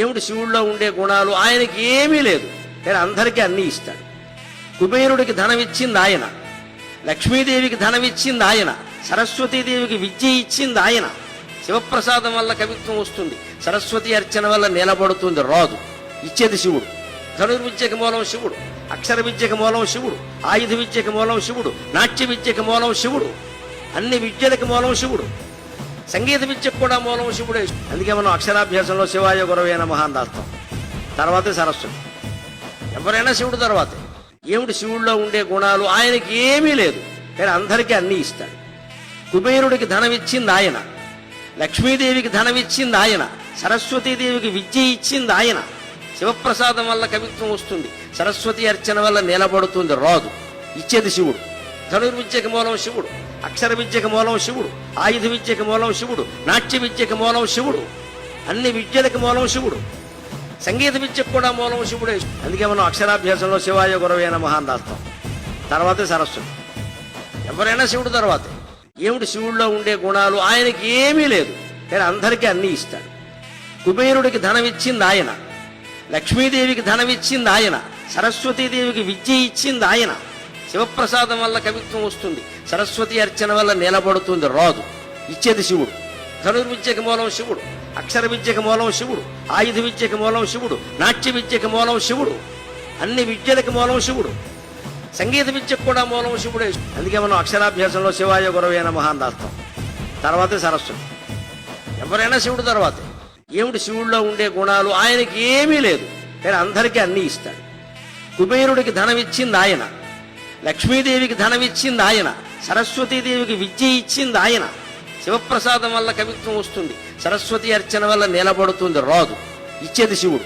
ఏమిటి శివుడిలో ఉండే గుణాలు? ఆయనకి ఏమీ లేదు, కానీ అందరికీ అన్నీ ఇస్తాడు. కుబేరుడికి ధనం ఇచ్చింది ఆయన, లక్ష్మీదేవికి ధనం ఇచ్చింది ఆయన, సరస్వతీదేవికి విద్య ఇచ్చింది ఆయన. శివప్రసాదం వల్ల కవిత్వం వస్తుంది, సరస్వతి అర్చన వల్ల నిలబడుతుంది, రాదు. ఇచ్చేది శివుడు. ధనుర్విద్యకి మూలం శివుడు, అక్షర విద్యకి మూలం శివుడు, ఆయుధ విద్యకి మూలం శివుడు, నాట్య విద్యకి మూలం శివుడు, అన్ని విద్యలకు మూలం శివుడు. సంగీత విద్యకు కూడా మూలం శివుడే. అందుకే మనం అక్షరాభ్యాసంలో శివాయ గురవే నమః అని రాస్తాం. తర్వాతే సరస్వతి. ఎవరైనా శివుడు తర్వాతే. ఏమిటి శివుడిలో ఉండే గుణాలు? ఆయనకి ఏమీ లేదు, కానీ అందరికీ అన్నీ ఇస్తాడు. కుబేరుడికి ధనం ఇచ్చింది ఆయన, లక్ష్మీదేవికి ధనం ఇచ్చింది ఆయన, సరస్వతీదేవికి విద్య ఇచ్చింది ఆయన. శివప్రసాదం వల్ల కవిత్వం వస్తుంది, సరస్వతి అర్చన వల్ల నిలబడుతుంది, రాదు. ఇచ్చేది శివుడు. ధనుర్విద్యకి మూలం శివుడు, అక్షర విద్యకి మూలం శివుడు, ఆయుధ విద్యకి మూలం శివుడు, నాట్య విద్యకి మూలం శివుడు, అన్ని విద్యలకు మూలం శివుడు. సంగీత విద్యకు కూడా మూలం శివుడే. అందుకే మనం అక్షరాభ్యాసంలో శివాయ గురవే నమః అని రాస్తాం. తర్వాతే సరస్వతి. ఎవరైనా శివుడు తర్వాతే. ఏమిటి శివుడిలో ఉండే గుణాలు? ఆయనకి ఏమీ లేదు, కానీ అందరికీ అన్నీ ఇస్తాడు. కుబేరుడికి ధనం ఇచ్చింది ఆయన, లక్ష్మీదేవికి ధనం ఇచ్చింది ఆయన, సరస్వతీదేవికి విద్య ఇచ్చింది ఆయన. శివప్రసాదం వల్ల కవిత్వం వస్తుంది, సరస్వతి అర్చన వల్ల నిలబడుతుంది, రాదు. ఇచ్చేది శివుడు. ధనుర్విద్యకి మూలం శివుడు, అక్షర విద్యకి మూలం శివుడు, ఆయుధ విద్యకి మూలం శివుడు, నాట్య విద్యకి మూలం శివుడు, అన్ని విద్యలకు మూలం శివుడు. సంగీత విద్యకు కూడా మూలం శివుడే. అందుకే మనం అక్షరాభ్యాసంలో శివాయ గురవే నమః అని రాస్తాం. తర్వాతే సరస్వతి. ఎవరైనా శివుడు తర్వాతే. ఏమిటి శివుడిలో ఉండే గుణాలు? ఆయనకి ఏమీ లేదు, కానీ అందరికీ అన్నీ ఇస్తాడు. కుబేరుడికి ధనం ఇచ్చింది ఆయన, లక్ష్మీదేవికి ధనం ఇచ్చింది ఆయన, సరస్వతీదేవికి విద్య ఇచ్చింది ఆయన. శివప్రసాదం వల్ల కవిత్వం వస్తుంది, సరస్వతి అర్చన వల్ల నిలబడుతుంది, రాదు. ఇచ్చేది శివుడు.